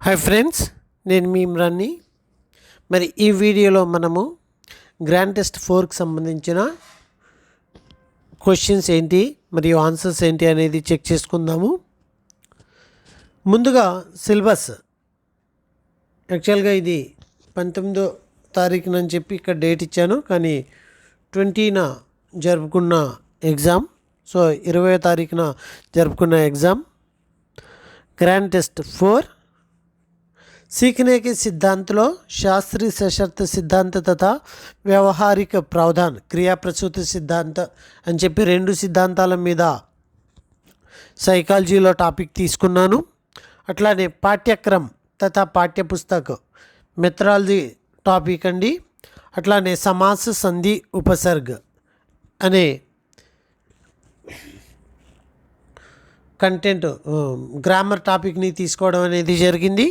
Hi friends, నేను మీ ఇమ్రాన్ని. మరి ఈ వీడియోలో మనము గ్రాండ్ టెస్ట్ 4కి సంబంధించిన క్వశ్చన్స్ ఏంటి మరియు ఆన్సర్స్ ఏంటి అనేది చెక్ చేసుకుందాము. ముందుగా సిలబస్. యాక్చువల్గా ఇది 19వ తారీఖున అని చెప్పి ఇక్కడ డేట్ ఇచ్చాను, కానీ 20న జరుపుకున్న ఎగ్జామ్. సో 20వ తారీఖున జరుపుకున్న ఎగ్జామ్ ग्रैंड टेस्ट 4. सीखने के सिद्धांत लो शास्त्रीय सशर्त सिद्धांत तथा व्यवहारिक प्रावधान क्रिया प्रसूत सिद्धांत అని చెప్పి రెండు సిద్ధాంతాల మీద సైకాలజీలో టాపిక్ తీసుకున్నాను. అట్లానే పాఠ్యక్రమ్ తథా పాఠ్యపుస్తక మెథడాలజీ టాపిక్ అండి. అట్లానే సమాస సంధి ఉపసర్గ అనే కంటెంట్ గ్రామర్ టాపిక్ని తీసుకోవడం అనేది జరిగింది.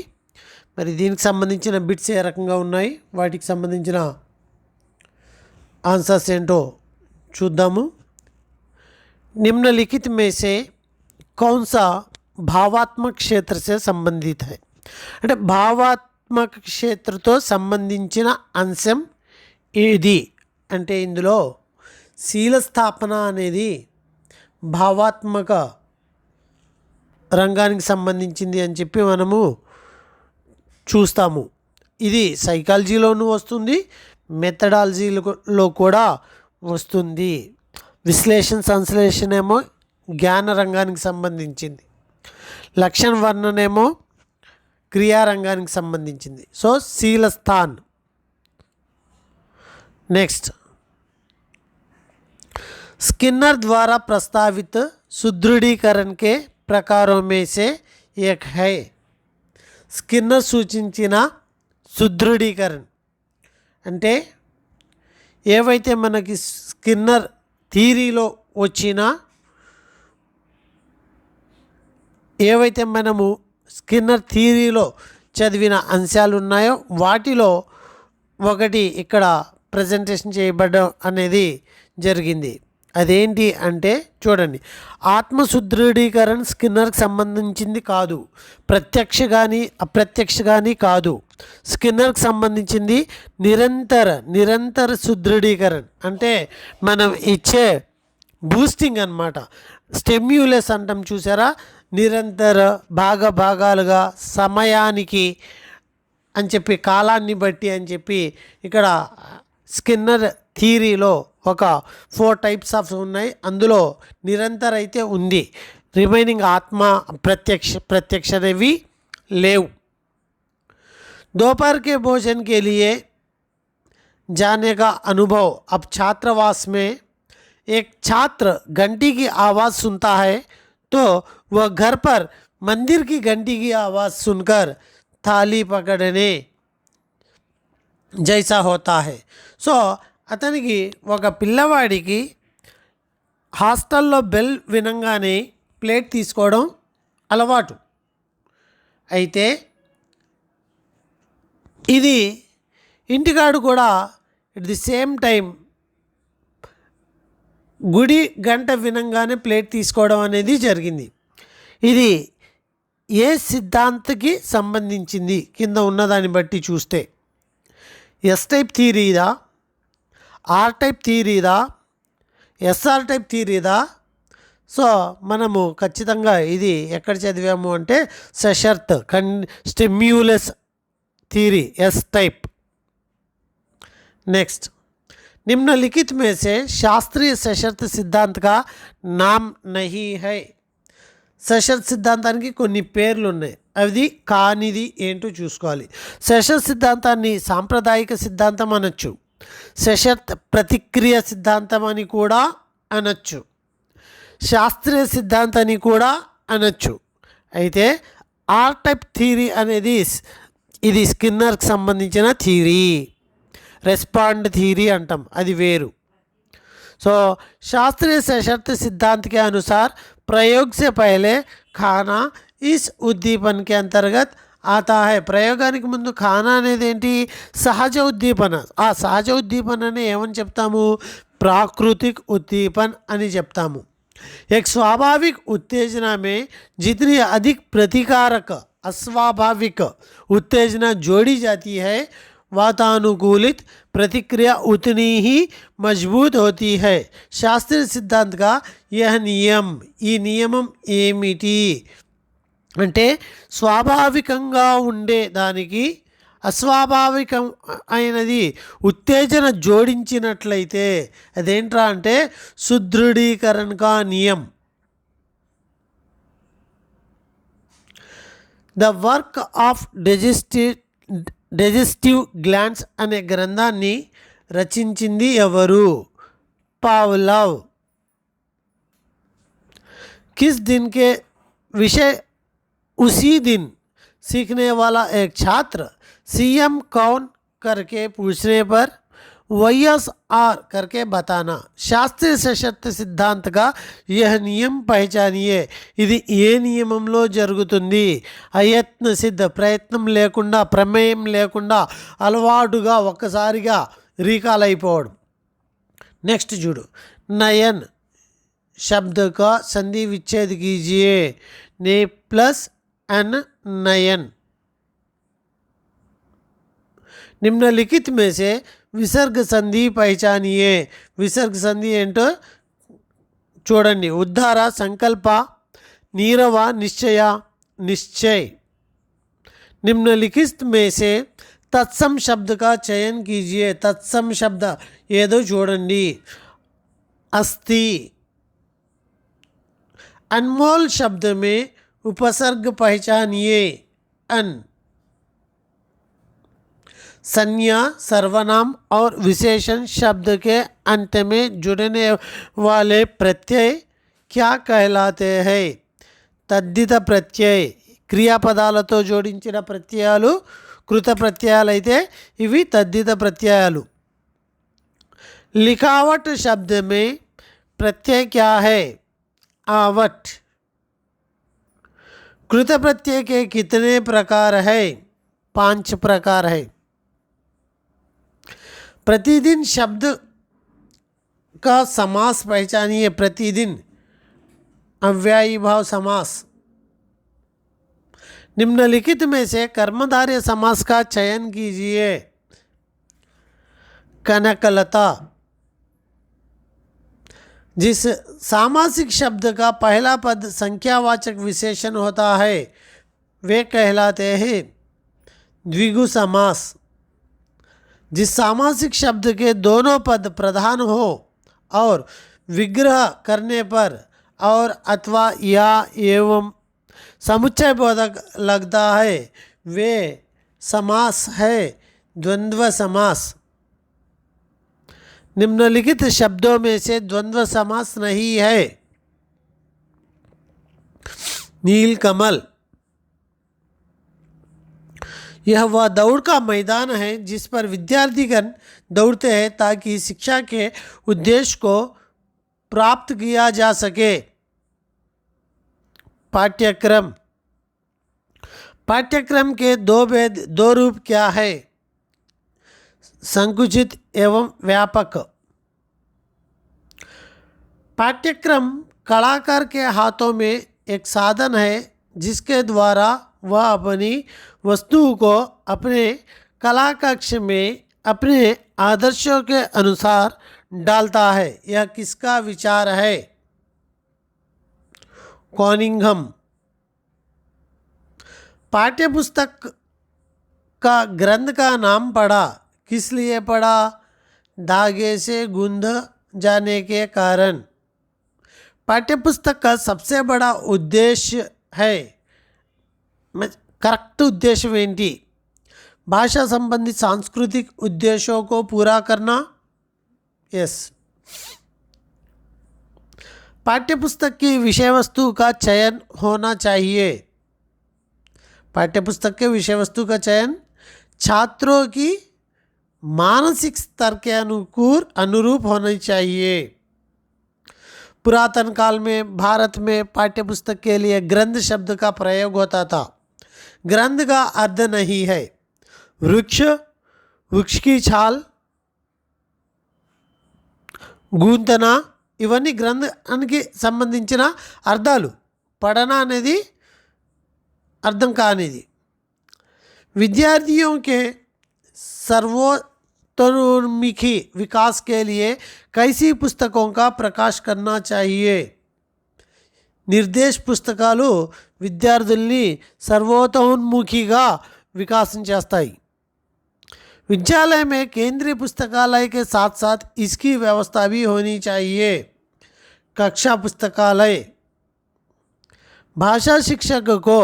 మరి దీనికి సంబంధించిన బిట్స్ ఏ రకంగా ఉన్నాయి, వాటికి సంబంధించిన ఆన్సర్స్ ఏంటో చూద్దాము. निम्नलिखित में से कौन सा भावात्मक क्षेत्र से संबंधित है. అంటే భావాత్మక క్షేత్రతో సంబంధించిన అంశం ఏది అంటే ఇందులో శీల స్థాపన అనేది భావాత్మక రంగానికి సంబంధించింది అని చెప్పి మనము చూస్తాము. ఇది సైకాలజీలోనూ వస్తుంది, మెథడాలజీలో కూడా వస్తుంది. విశ్లేషణ సంశ్లేషణ ఏమో జ్ఞాన రంగానికి సంబంధించింది, లక్షణ వర్ణన ఏమో క్రియారంగానికి సంబంధించింది. సో శీలస్థాన్. నెక్స్ట్, स्किनर द्वारा प्रस्तावित सुदृढ़ीकरण के प्रकारों में से एक है. స్కిన్నర్ సూచించిన సుదృఢీకరణ అంటే ఏవైతే మనకి స్కిన్నర్ థియరీలో వచ్చిన, ఏవైతే మనము స్కిన్నర్ థియరీలో చదివిన అంశాలు ఉన్నాయో వాటిలో ఒకటి ఇక్కడ ప్రజెంటేషన్ చేయబడడం అనేది జరిగింది. అదేంటి అంటే చూడండి, ఆత్మసుదృఢీకరణ స్కిన్నర్కి సంబంధించింది కాదు, ప్రత్యక్ష కానీ అప్రత్యక్ష కానీ కాదు. స్కిన్నర్కి సంబంధించింది నిరంతర సుదృఢీకరణ అంటే మనం ఇచ్చే బూస్టింగ్ అన్నమాట. స్టిమ్యులస్ అంటాం చూసారా, నిరంతర భాగాలుగా సమయానికి అని చెప్పి, కాలాన్ని బట్టి అని చెప్పి ఇక్కడ స్కిన్నర్ థియరీలో ఒక 4 టైప్స్ ఆఫ్ ఉన్నాయి. అందులో నిరంతర అయితే ఉంది, రిమైనింగ్ ఆత్మ प्रत्यक्ष అనేవి లేవు. दोपहर के भोजन के लिए जाने का अनुभव. अब छात्रावास में एक छात्र घंटी की आवाज़ सुनता है तो वह घर पर मंदिर की घंटी की आवाज़ सुनकर थाली पकड़ने जैसा होता है. సో అతనికి ఒక పిల్లవాడికి హాస్టల్లో బెల్ వినంగానే ప్లేట్ తీసుకోవడం అలవాటు. అయితే ఇది ఇంటికాడు కూడా ఎట్ ది సేమ్ టైం గుడి గంట వినంగానే ప్లేట్ తీసుకోవడం అనేది జరిగింది. ఇది ఏ సిద్ధాంతకి సంబంధించింది కింద ఉన్నదాన్ని బట్టి చూస్తే ఎస్ టైప్ థియరీదా, ఆర్ టైప్ థియరీదా, ఎస్ఆర్ టైప్ థియరీదా. సో మనము ఖచ్చితంగా ఇది ఎక్కడ చదివాము అంటే సశర్త్ stimulus theory S type. Next, निम्नलिखित में से शास्त्रीय सशर्त सिद्धांत का नाम नहीं है. సశర్త్ సిద్ధాంతానికి కొన్ని పేర్లు ఉన్నాయి, అది కానిది ఏంటో చూసుకోవాలి. సశర్త్ సిద్ధాంతాన్ని సాంప్రదాయిక సిద్ధాంతం అనొచ్చు, సశర్త్ ప్రతిక్రియ సిద్ధాంతం అని కూడా అనొచ్చు, శాస్త్రీయ సిద్ధాంతాన్ని కూడా అనొచ్చు. అయితే ఆర్ టైప్ థియరీ అనేది ఇది స్కిన్నర్కి సంబంధించిన థియరీ, రెస్పాండ్ థియరీ అంటాం, అది వేరు. సో शास्त्रीय सशर्त सिद्धांत के अनुसार प्रयोग से पहले खाना इस उद्दीपन के अंतर्गत आता है. ప్రయోగానికి ముందు ఖానా అనేది ఏంటి, సహజ ఉద్దీపన. ఆ సహజ ఉద్దీపనని ఏమని చెప్తాము, ప్రాకృతిక్ ఉద్దీపన్ అని చెప్తాము. एक स्वाभाविक उत्तेजना में जितनी अधिक प्रतिकारक अस्वाभाविक उत्तेजना जोड़ी जाती है, वातानुकूलित प्रतिक्रिया उतनी ही मजबूत होती है। शास्त्रीय सिद्धांत का यह नियम, ఈ నియమం ఏమిటి అంటే స్వాభావికంగా ఉండే దానికి అస్వాభావికం అయినది ఉత్తేజన జోడించినట్లయితే అదేంట్రా అంటే సుదృఢీకరణ కా నియం। The work of digestive glands అనే గ్రంథాన్ని రచించింది ఎవరు? పావ్లవ్। किस दिन के विषय उसी दिन सीखने वाला एक छात्र सीएम कौन करके पूछने पर YSR करके बताना। శాస్త్రీయ సశర్త సిద్ధాంత का यह నియమం పహచానియే। ఇది ఏ నియమంలో జరుగుతుంది? అయత్న సిద్ధ, ప్రయత్నం లేకుండా, ప్రమేయం లేకుండా, అలవాటుగా ఒక్కసారిగా రీకాల్ అయిపోవడం। నెక్స్ట్ చూడు, నయన్ शब्द का संधि विच्छेद कीजिए। ने प्लस एन नयन। निम्नलिखित में से विसर्ग संधि पहचानिए। विसर्ग संधि ఏంటో చూడండి। ఉద్ధార, సంకల్ప, నీరవ, నిశ్చయ, నిశ్చय। निम्नलिखित में से तत्सम शब्द का चयन कीजिए। तत्सम शब्द ఏదో చూడండి। अस्थि। अनमोल शब्द में उपसर्ग पहचानिए। अन। संज्ञा, सर्वनाम और विशेषण शब्द के अंत में जुड़ने वाले प्रत्यय क्या कहलाते हैं? తద్దిత ప్రత్యయ। క్రియాపదాలతో జోడించిన ప్రత్యయాలు కృత ప్రత్యయాలు అయితే ఇవి తద్దిత ప్రత్యయాలు। लिखावट शब्द में प्रत्यय क्या है? आवट। कृत प्रत्यय के कितने प्रकार है? 5 प्रकार है। प्रतिदिन शब्द का समास पहचानिए। प्रतिदिन अव्ययी भाव समास। निम्नलिखित में से कर्मधारय समास का चयन कीजिए। कनकलता। जिस सामासिक शब्द का पहला पद संख्यावाचक विशेषण होता है वे कहलाते हैं द्विगु समास। जिस सामासिक शब्द के दोनों पद प्रधान हो और विग्रह करने पर और अथवा या एवं समुच्चय बोधक लगता है वे समास है द्वंद्व समास। निम्नलिखित शब्दों में से द्वंद्व समास नहीं है। नीलकमल। यह वह दौड़ का मैदान है जिस पर विद्यार्थीगण दौड़ते हैं ताकि शिक्षा के उद्देश्य को प्राप्त किया जा सके। पाठ्यक्रम। पाठ्यक्रम के दो रूप क्या है? संकुचित एवं व्यापक। पाठ्यक्रम कलाकार के हाथों में एक साधन है जिसके द्वारा वह अपनी वस्तु को अपने कला कक्ष में अपने आदर्शों के अनुसार डालता है। यह किसका विचार है? कॉनिंघम। पाठ्यपुस्तक का ग्रंथ का नाम पढ़ा। किस लिए पढ़ा? धागे से गूंथ जाने के कारण। पाठ्यपुस्तक का सबसे बड़ा उद्देश्य है, करेक्ट उद्देश्य ఏంటి? भाषा संबंधित सांस्कृतिक उद्देश्यों को पूरा करना। यस। पाठ्यपुस्तक की विषय वस्तु का चयन होना चाहिए। पाठ्यपुस्तक के विषय वस्तु का चयन छात्रों की मानसिक स्तर के अनुरूप होनी चाहिए। पुरातन काल में भारत में पाठ्यपुस्तक के लिए ग्रंथ शब्द का प्रयोग होता था। ग्रंथ का अर्थ नहीं है वृक्ष, वृक्ष की छाल, గూంతన, ఇవన్నీ గ్రంథానికి సంబంధించిన అర్థాలు। పడన అనేది అర్థం కానిది. विद्यार्थियों के सर्वतोन्मुखी विकास के लिए कैसी पुस्तकों का प्रकाश करना चाहिए. నిర్దేశ్ పుస్తకాలు విద్యార్థుల్ని సర్వతోన్ముఖిగా వికాసం చేస్తాయి. विद्यालय में केंद्रीय पुस्तकालय के साथ साथ इसकी व्यवस्था भी होनी चाहिए. कक्षा पुस्तकालय. भाषा शिक्षक को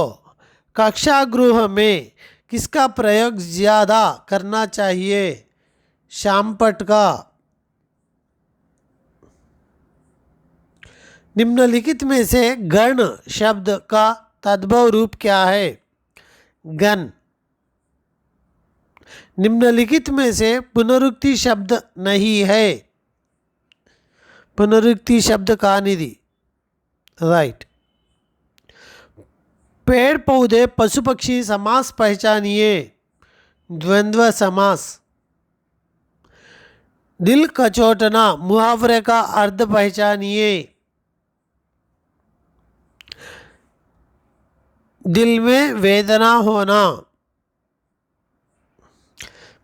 कक्षा गृह में किसका प्रयोग ज़्यादा करना चाहिए. शामपट का. निम्नलिखित में से गण शब्द का तद्भव रूप क्या है. गण. निम्नलिखित में से पुनरुक्ति शब्द नहीं है. पुनरुक्ति शब्द कानिधि. राइट. पेड़ पौधे पशु पक्षी समास पहचानिए. द्वंद्व समास. दिल कचोटना मुहावरे का अर्थ पहचानिए. दिल में वेदना होना.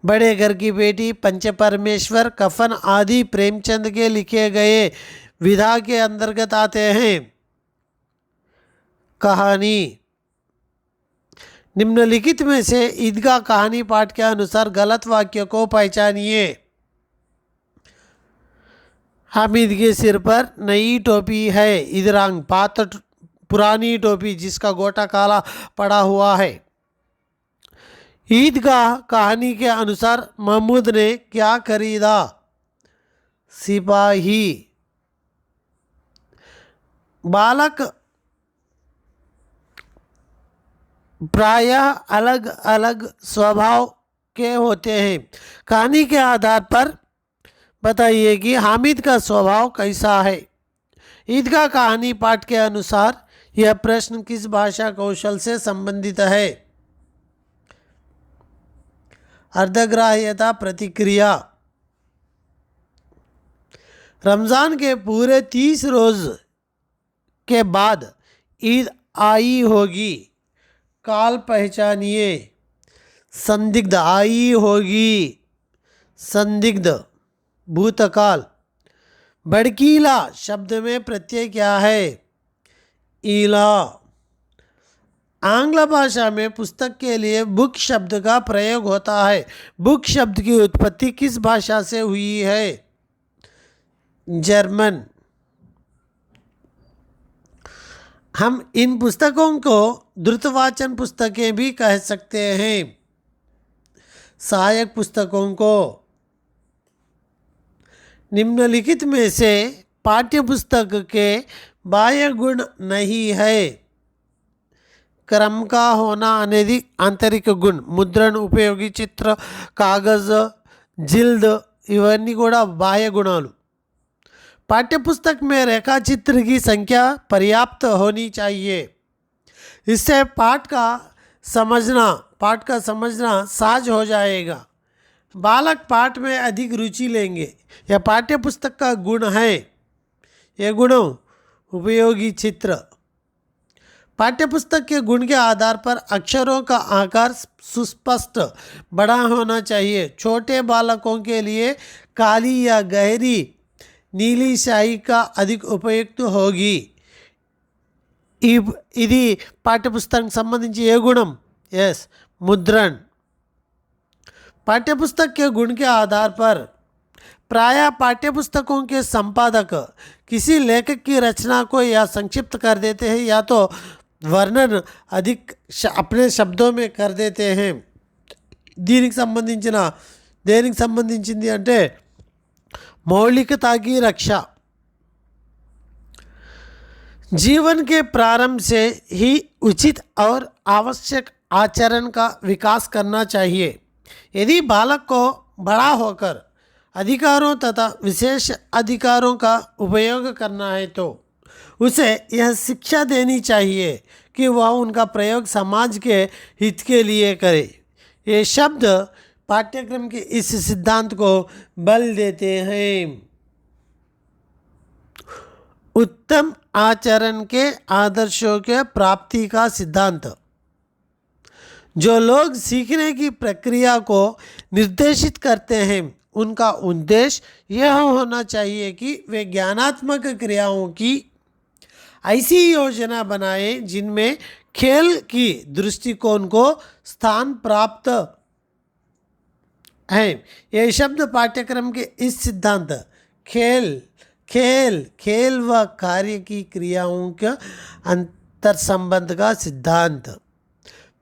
बड़े घर की बेटी, पंचपरमेश्वर, कफन आदि प्रेमचंद के लिखे गए विधा के अंतर्गत आते हैं. कहानी. निम्नलिखित में से ईदगाह कहानी पाठ के अनुसार गलत वाक्य को पहचानिए. हामिद के सिर पर नई टोपी है. इधरांग पात पुरानी टोपी जिसका गोटा काला पड़ा हुआ है. ईदगाह कहानी के अनुसार महमूद ने क्या खरीदा. सिपाही. बालक प्रायः अलग अलग स्वभाव के होते हैं. कहानी के आधार पर बताइए कि हामिद का स्वभाव कैसा है. ईदगाह कहानी पाठ के अनुसार यह प्रश्न किस भाषा कौशल से संबंधित है. अर्धग्राह्यता प्रतिक्रिया. रमज़ान के पूरे 30 रोज़ के बाद ईद आई होगी. काल पहचानिए. संदिग्ध. आई होगी. संदिग्ध. भूतकाल. भड़कीला शब्द में प्रत्यय क्या है. ईला. आंग्ल भाषा में पुस्तक के लिए बुक शब्द का प्रयोग होता है. बुक शब्द की उत्पत्ति किस भाषा से हुई है. जर्मन. हम इन पुस्तकों को द्रुतवाचन पुस्तकें भी कह सकते हैं. सहायक पुस्तकों को. निम्नलिखित में से पाठ्य पुस्तक के बाह्य गुण नहीं है. क्रम का होना అనేది ఆంతరిక గుణ. ముద్రణ, ఉపయోగి, చిత్ర, కాగజ్, जिल्द ఇవన్నీ కూడా బాహ్య गुणाలు. पाठ्यपुस्तक में रेखा चित्र की संख्या पर्याप्त होनी चाहिए. इससे पाठ का समझना सहज हो जाएगा. बालक पाठ में अधिक रुचि लेंगे. यह पाठ्यपुस्तक का गुण है. ये गुणों उपयोगी चित्र. पाठ्यपुस्तक के गुण के आधार पर अक्षरों का आकार सुस्पष्ट बड़ा होना चाहिए. छोटे बालकों के लिए काली या गहरी नीली स्याही का अधिक उपयुक्त होगी. ఇది పాఠ్యపుస్తకం సంబంధించి ఏ గుణం. यस. मुद्रण. पाठ्यपुस्तक के गुण के आधार पर प्रायः पाठ्यपुस्तकों के संपादक किसी लेखक की रचना को या संक्षिप्त कर देते हैं या तो वर्णन अधिक अपने शब्दों में कर देते हैं. దీనికి సంబంధించింది అంటే मौलिकता की रक्षा. जीवन के प्रारंभ से ही उचित और आवश्यक आचरण का विकास करना चाहिए. यदि बालक को बड़ा होकर अधिकारों तथा विशेष अधिकारों का उपयोग करना है तो उसे यह शिक्षा देनी चाहिए कि वह उनका प्रयोग समाज के हित के लिए करे. ये शब्द पाठ्यक्रम के इस सिद्धांत को बल देते हैं. उत्तम आचरण के आदर्शों के प्राप्ति का सिद्धांत. जो लोग सीखने की प्रक्रिया को निर्देशित करते हैं उनका उद्देश्य यह होना चाहिए कि वे ज्ञानात्मक क्रियाओं की ऐसी योजना बनाएं जिनमें खेल की दृष्टिकोण को स्थान प्राप्त है। यह शब्द पाठ्यक्रम के इस सिद्धांत खेल खेल खेल व कार्य की क्रियाओं के अंतर संबंध का सिद्धांत।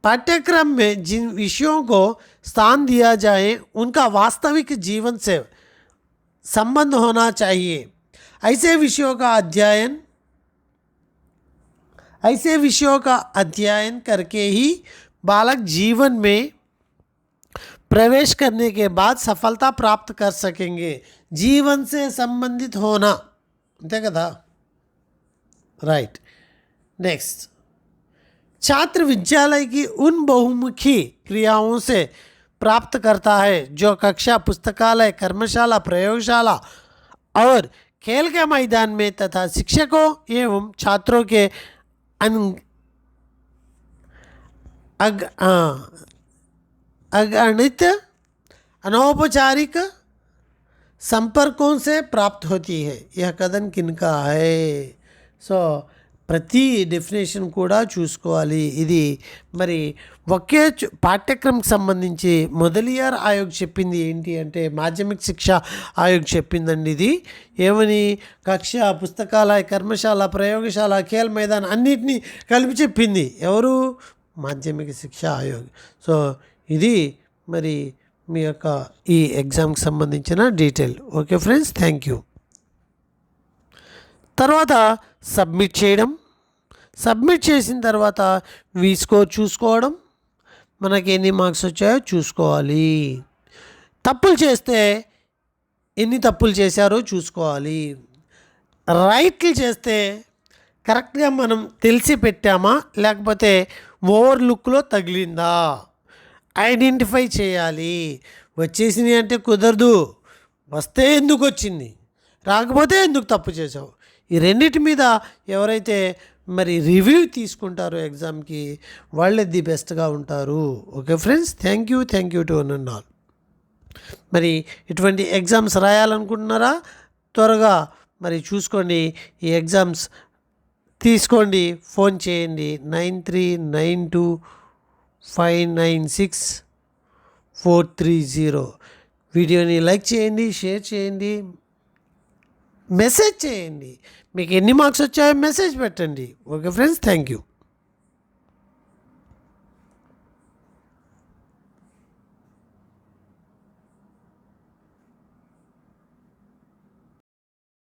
पाठ्यक्रम में जिन विषयों को स्थान दिया जाए उनका वास्तविक जीवन से संबंध होना चाहिए। ऐसे विषयों का अध्ययन करके ही बालक जीवन में प्रवेश करने के बाद सफलता प्राप्त कर सकेंगे। जीवन से संबंधित होना अंते कदा, राइट। नेक्स्ट, छात्र विद्यालय की उन बहुमुखी क्रियाओं से प्राप्त करता है जो कक्षा, पुस्तकालय, कर्मशाला, प्रयोगशाला और खेल के मैदान में तथा शिक्षकों एवं छात्रों के अगणित अनौपचारिक संपर्कों से प्राप्त होती है। यह कथन किनका है? సో ప్రతి డెఫినేషన్ కూడా చూసుకోవాలి। ఇది మరి ఒకే పాఠ్యక్రమకు సంబంధించి మొదలియార్ ఆయోగ్ చెప్పింది ఏంటి అంటే మాధ్యమిక శిక్ష ఆయోగ్ చెప్పిందండి। ఇది ఏమని కక్ష, పుస్తకాలయ, కర్మశాల, ప్రయోగశాల, ఖేల్ మైదాన్ అన్నిటినీ కలిపి చెప్పింది ఎవరు? మాధ్యమిక శిక్ష ఆయోగ్। సో ఇది మరి మీ యొక్క ఈ ఎగ్జామ్కి సంబంధించిన detail. Okay friends, thank you. తర్వాత సబ్మిట్ చేయడం, సబ్మిట్ చేసిన తర్వాత వీ స్కోర్ చూసుకోవడం, మనకి ఎన్ని మార్క్స్ వచ్చాయో చూసుకోవాలి। తప్పులు చేస్తే ఎన్ని తప్పులు చేశారో చూసుకోవాలి। రైట్లు చేస్తే కరెక్ట్గా మనం తెలిసి పెట్టామా లేకపోతే ఓవర్లుక్లో తగిలిందా ఐడెంటిఫై చేయాలి। వచ్చేసినాయి అంటే కుదరదు, వస్తే ఎందుకు వచ్చింది, రాకపోతే ఎందుకు తప్పు చేసావు, ఈ రెండింటి మీద ఎవరైతే మరి రివ్యూ తీసుకుంటారో ఎగ్జామ్కి వాళ్ళే ది బెస్ట్గా ఉంటారు। Okay friends, thank you to one and all. మరి ఇటువంటి ఎగ్జామ్స్ రాయాలనుకుంటున్నారా? త్వరగా మరి చూసుకోండి, ఈ ఎగ్జామ్స్ తీసుకోండి, ఫోన్ చేయండి 9392596430। వీడియోని లైక్ చేయండి, షేర్ చేయండి, మెసేజ్ చేయండి, మీకు ఎన్ని మార్క్స్ వచ్చాయో మెసేజ్ పెట్టండి। Okay friends, thank you.